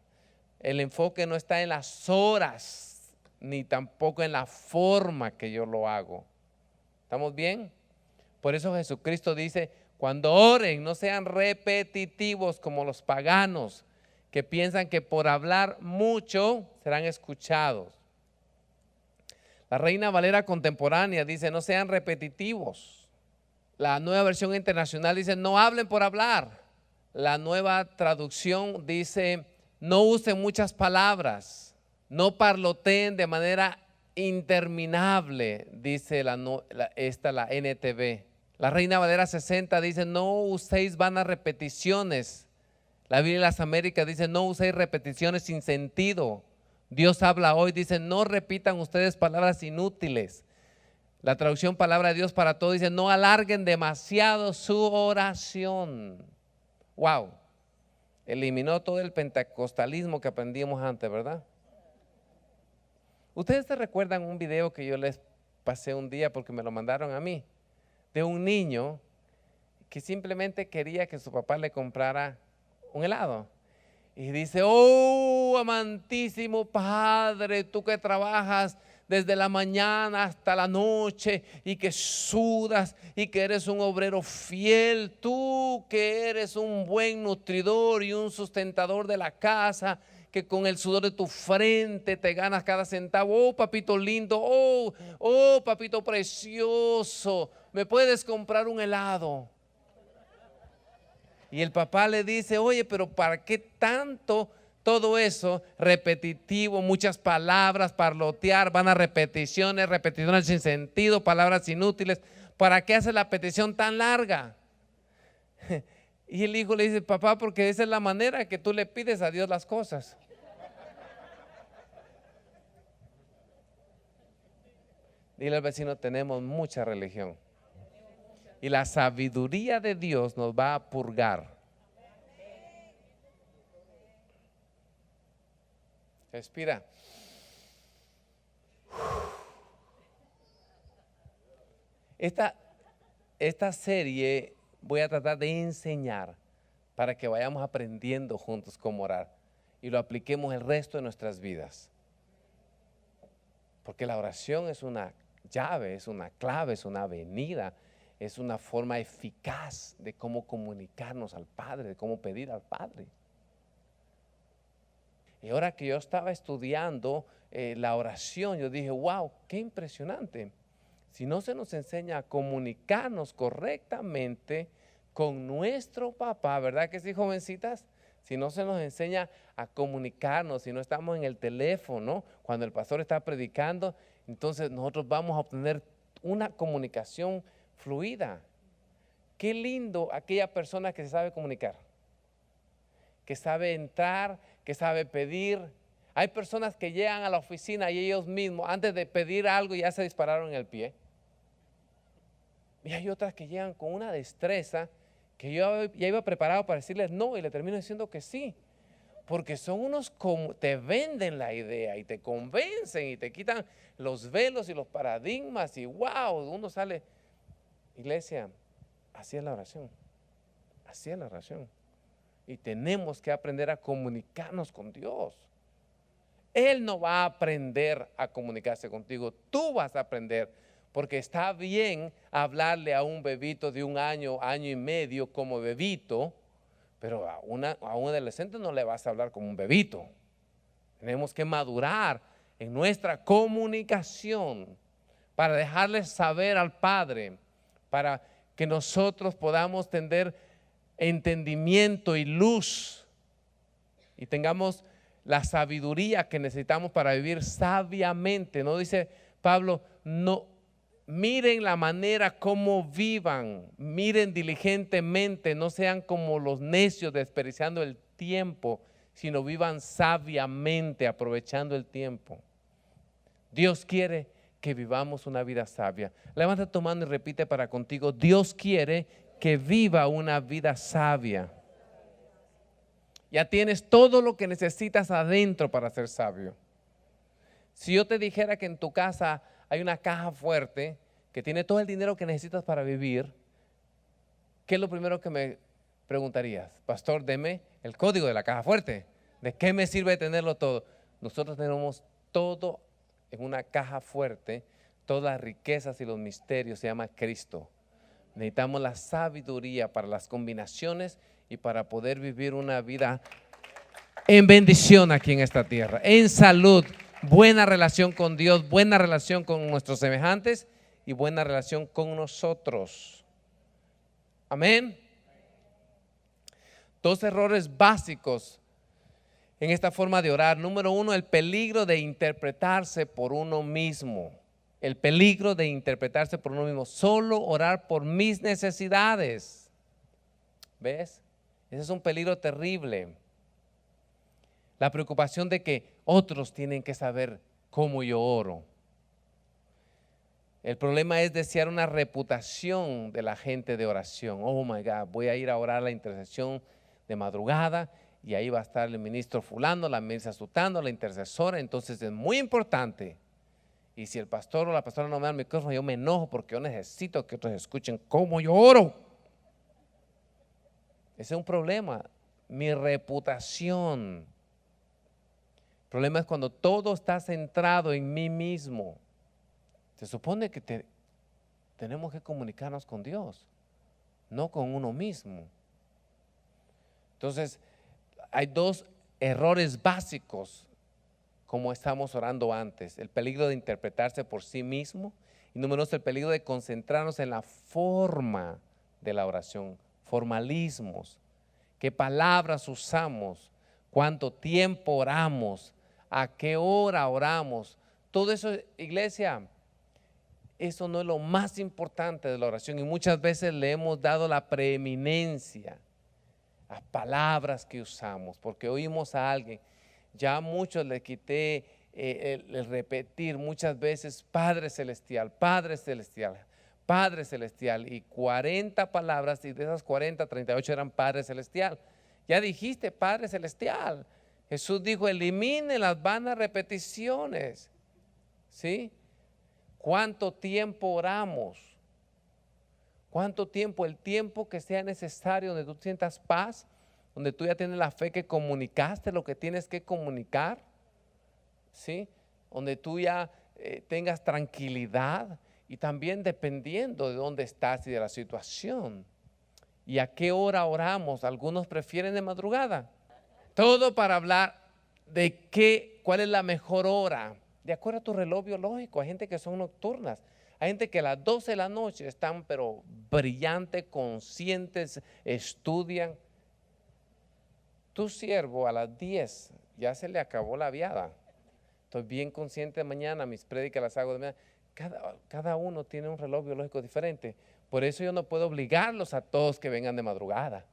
El enfoque no está en las horas, ni tampoco en la forma que yo lo hago. ¿Estamos bien? Por eso Jesucristo dice, cuando oren, no sean repetitivos como los paganos, que piensan que por hablar mucho serán escuchados. La Reina Valera contemporánea dice, no sean repetitivos. La Nueva Versión Internacional dice, no hablen por hablar. La Nueva Traducción dice, no usen muchas palabras, no parloteen de manera interminable, dice la NTV. La Reina Valera 60 dice, no uséis vanas repeticiones. La Biblia de las Américas dice, no uséis repeticiones sin sentido. Dios habla hoy, dice, no repitan ustedes palabras inútiles. La traducción Palabra de Dios para Todos dice, no alarguen demasiado su oración. Wow, eliminó todo el pentecostalismo que aprendimos antes, ¿verdad? Ustedes se recuerdan un video que yo les pasé un día porque me lo mandaron a mí, de un niño que simplemente quería que su papá le comprara un helado. Y dice, oh amantísimo Padre, tú que trabajas desde la mañana hasta la noche y que sudas y que eres un obrero fiel, tú que eres un buen nutridor y un sustentador de la casa, que con el sudor de tu frente te ganas cada centavo. Oh papito lindo, oh papito precioso, ¿me puedes comprar un helado? Y el papá le dice, oye, pero ¿para qué tanto todo eso repetitivo, muchas palabras, parlotear, van a repeticiones sin sentido, palabras inútiles? ¿Para qué hace la petición tan larga? Y el hijo le dice, papá, porque esa es la manera que tú le pides a Dios las cosas. Dile al vecino, tenemos mucha religión. Y la sabiduría de Dios nos va a purgar. Respira. Esta serie voy a tratar de enseñar para que vayamos aprendiendo juntos cómo orar y lo apliquemos el resto de nuestras vidas. Porque la oración es una llave, es una clave, es una avenida, es una forma eficaz de cómo comunicarnos al Padre, de cómo pedir al Padre. Y ahora que yo estaba estudiando la oración, yo dije, wow, qué impresionante. Si no se nos enseña a comunicarnos correctamente con nuestro papá, ¿verdad que sí, jovencitas? Si no se nos enseña a comunicarnos, si no estamos en el teléfono cuando el pastor está predicando, entonces nosotros vamos a obtener una comunicación fluida. Qué lindo aquella persona que se sabe comunicar, que sabe entrar, que sabe pedir. Hay personas que llegan a la oficina y ellos mismos, antes de pedir algo, ya se dispararon en el pie. Y hay otras que llegan con una destreza que yo ya iba preparado para decirles no y le termino diciendo que sí. Porque son unos como te venden la idea y te convencen y te quitan los velos y los paradigmas y wow, uno sale. Iglesia, así es la oración. Así es la oración. Y tenemos que aprender a comunicarnos con Dios. Él no va a aprender a comunicarse contigo, tú vas a aprender, porque está bien hablarle a un bebito de 1 año, año y medio como bebito, pero a un adolescente no le vas a hablar como un bebito. Tenemos que madurar en nuestra comunicación para dejarles saber al Padre, para que nosotros podamos tener entendimiento y luz y tengamos la sabiduría que necesitamos para vivir sabiamente. No dice Pablo, no, miren la manera como vivan, miren diligentemente, no sean como los necios desperdiciando el tiempo, sino vivan sabiamente aprovechando el tiempo. Dios quiere que vivamos una vida sabia. Levanta tu mano y repite para contigo: Dios quiere que viva una vida sabia. Ya tienes todo lo que necesitas adentro para ser sabio. Si yo te dijera que en tu casa hay una caja fuerte que tiene todo el dinero que necesitas para vivir, ¿qué es lo primero que me preguntarías? Pastor, deme el código de la caja fuerte. ¿De qué me sirve tenerlo todo? Nosotros tenemos todo en una caja fuerte, todas las riquezas y los misterios, se llama Cristo. Necesitamos la sabiduría para las combinaciones y para poder vivir una vida en bendición aquí en esta tierra, en salud, buena relación con Dios, buena relación con nuestros semejantes y buena relación con nosotros. Amén. Dos errores básicos en esta forma de orar. Número uno, el peligro de interpretarse por uno mismo. El peligro de interpretarse por uno mismo. Solo orar por mis necesidades. ¿Ves? Ese es un peligro terrible. La preocupación de que otros tienen que saber cómo yo oro. El problema es desear una reputación de la gente de oración. Oh my God, voy a ir a orar la intercesión de madrugada y ahí va a estar el ministro fulano, la ministra sutano, la intercesora. Entonces es muy importante. Y si el pastor o la pastora no me da el micrófono, yo me enojo porque yo necesito que otros escuchen cómo yo oro. Ese es un problema. Mi reputación. El problema es cuando todo está centrado en mí mismo. Se supone que tenemos que comunicarnos con Dios, no con uno mismo. Entonces, hay dos errores básicos como estamos orando antes. El peligro de interpretarse por sí mismo y número dos, el peligro de concentrarnos en la forma de la oración, formalismos, qué palabras usamos, cuánto tiempo oramos, a qué hora oramos. Todo eso, iglesia, eso no es lo más importante de la oración y muchas veces le hemos dado la preeminencia a palabras que usamos, porque oímos a alguien. Ya a muchos le quité el repetir muchas veces Padre Celestial, Padre Celestial, Padre Celestial, y 40 palabras, y de esas 40, 38 eran Padre Celestial. Ya dijiste Padre Celestial. Jesús dijo: elimine las vanas repeticiones. ¿Sí? ¿Cuánto tiempo oramos? ¿Cuánto tiempo? El tiempo que sea necesario, donde tú sientas paz, donde tú ya tienes la fe que comunicaste lo que tienes que comunicar, ¿sí? Donde tú ya tengas tranquilidad y también dependiendo de dónde estás y de la situación. ¿Y a qué hora oramos? Algunos prefieren de madrugada. Todo para hablar de cuál es la mejor hora, de acuerdo a tu reloj biológico. Hay gente que son nocturnas, hay gente que a las 12 de la noche están pero brillantes, conscientes, estudian. Tu siervo a las 10 ya se le acabó la viada. Estoy bien consciente de mañana, mis prédicas las hago de mañana. Cada uno tiene un reloj biológico diferente. Por eso yo no puedo obligarlos a todos que vengan de madrugada.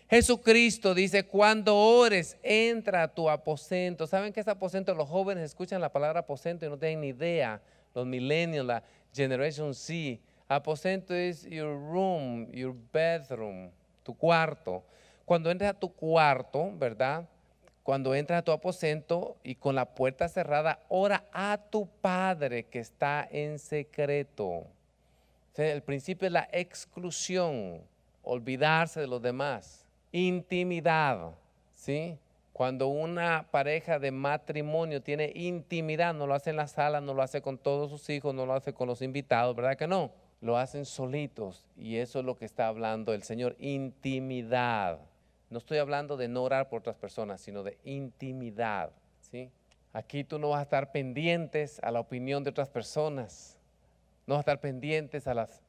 Jesucristo dice: cuando ores, entra a tu aposento. ¿Saben qué es aposento? Los jóvenes escuchan la palabra aposento y no tienen ni idea. Los millennials, la Generation Z. Aposento es your room, your bedroom, tu cuarto. Cuando entras a tu cuarto, ¿verdad? Cuando entras a tu aposento y con la puerta cerrada, ora a tu Padre que está en secreto. O sea, el principio es la exclusión, olvidarse de los demás. Intimidad, ¿sí? Cuando una pareja de matrimonio tiene intimidad, no lo hace en la sala, no lo hace con todos sus hijos, no lo hace con los invitados, ¿verdad que no? Lo hacen solitos y eso es lo que está hablando el Señor, intimidad. No estoy hablando de no orar por otras personas, sino de intimidad, ¿sí? Aquí tú no vas a estar pendientes a la opinión de otras personas, no vas a estar pendientes a las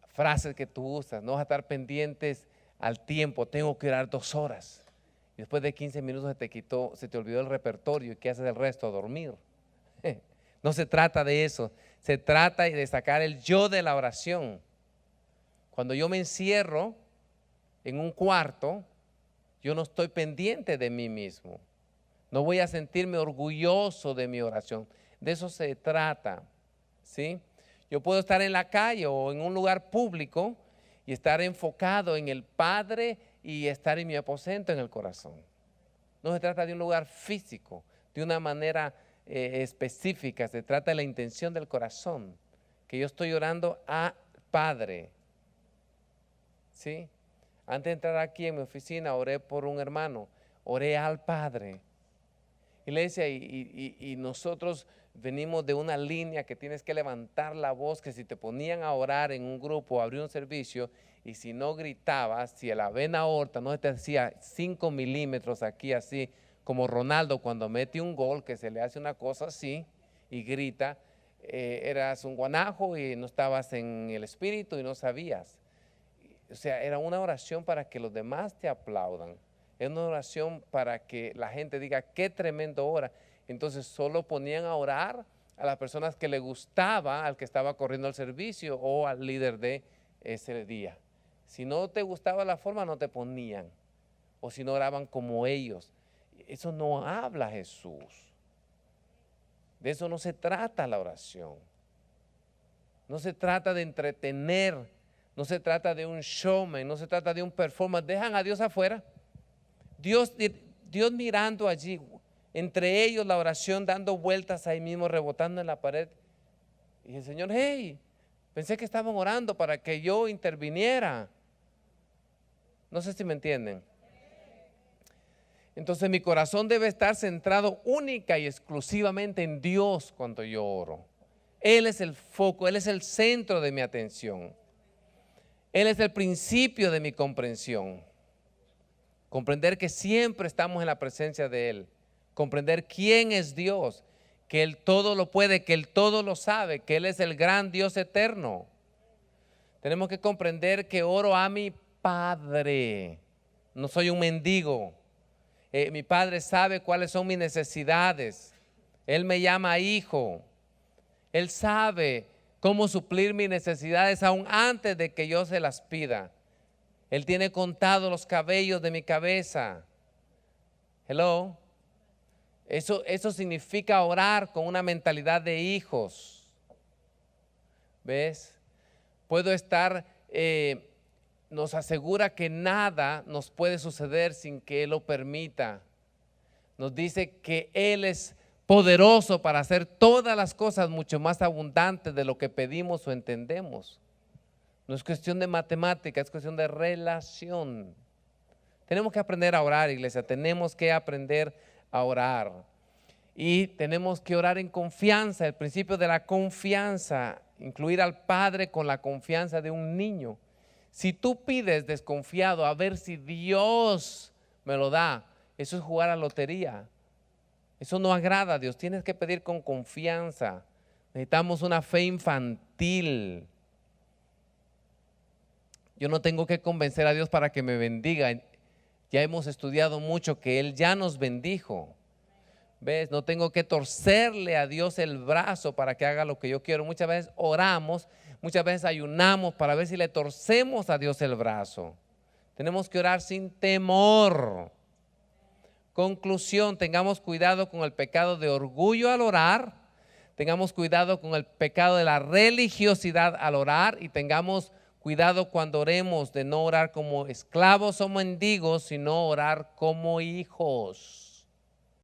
frases que tú usas, no vas a estar pendientes al tiempo. Tengo que orar 2 horas. Y después de 15 minutos se te olvidó el repertorio y ¿qué haces el resto? A dormir. No se trata de eso. se trata de sacar el yo de la oración. Cuando yo me encierro en un cuarto, yo no estoy pendiente de mí mismo. No voy a sentirme orgulloso de mi oración. De eso se trata, ¿sí? Yo puedo estar en la calle o en un lugar público y estar enfocado en el Padre y estar en mi aposento en el corazón. No se trata de un lugar físico, de una manera específica. Se trata de la intención del corazón, que yo estoy orando a Padre, ¿sí? Antes de entrar aquí en mi oficina, oré por un hermano, oré al Padre. Iglesia, y nosotros venimos de una línea que tienes que levantar la voz, que si te ponían a orar en un grupo, abrir un servicio, y si no gritabas, si la vena aorta no te hacía 5 milímetros aquí así, como Ronaldo cuando mete un gol, que se le hace una cosa así y grita, eras un guanajo y no estabas en el espíritu y no sabías. O sea, era una oración para que los demás te aplaudan. Es una oración para que la gente diga, qué tremendo ora. Entonces solo ponían a orar a las personas que le gustaba, al que estaba corriendo el servicio o al líder de ese día. Si no te gustaba la forma, no te ponían. O si no oraban como ellos. Eso no habla Jesús. De eso no se trata la oración. No se trata de entretener. No se trata de un showman. No se trata de un performance. Dejan a Dios afuera. Dios mirando allí, entre ellos la oración dando vueltas ahí mismo, rebotando en la pared. Y el Señor, hey, pensé que estaban orando para que yo interviniera. No sé si me entienden. Entonces mi corazón debe estar centrado única y exclusivamente en Dios cuando yo oro. Él es el foco, Él es el centro de mi atención. Él es el principio de mi comprensión. Comprender que siempre estamos en la presencia de Él. Comprender quién es Dios, que Él todo lo puede, que Él todo lo sabe, que Él es el gran Dios eterno. Tenemos que comprender que oro a mi Padre. No soy un mendigo. Mi Padre sabe cuáles son mis necesidades. Él me llama hijo. Él sabe cómo suplir mis necesidades aún antes de que yo se las pida. Él tiene contados los cabellos de mi cabeza. Hello. Eso significa orar con una mentalidad de hijos. ¿Ves? Puedo estar, nos asegura que nada nos puede suceder sin que Él lo permita. Nos dice que Él es poderoso para hacer todas las cosas mucho más abundantes de lo que pedimos o entendemos. No es cuestión de matemática, es cuestión de relación. Tenemos que aprender a orar, iglesia. Tenemos que aprender a orar. Y tenemos que orar en confianza. El principio de la confianza. Incluir al Padre con la confianza de un niño. Si tú pides desconfiado a ver si Dios me lo da, eso es jugar a lotería. Eso no agrada a Dios. Tienes que pedir con confianza. Necesitamos una fe infantil. Yo no tengo que convencer a Dios para que me bendiga. Ya hemos estudiado mucho que Él ya nos bendijo. ¿Ves? No tengo que torcerle a Dios el brazo para que haga lo que yo quiero. Muchas veces oramos, muchas veces ayunamos para ver si le torcemos a Dios el brazo. Tenemos que orar sin temor. Conclusión, tengamos cuidado con el pecado de orgullo al orar. Tengamos cuidado con el pecado de la religiosidad al orar y tengamos cuidado cuando oremos de no orar como esclavos o mendigos, sino orar como hijos.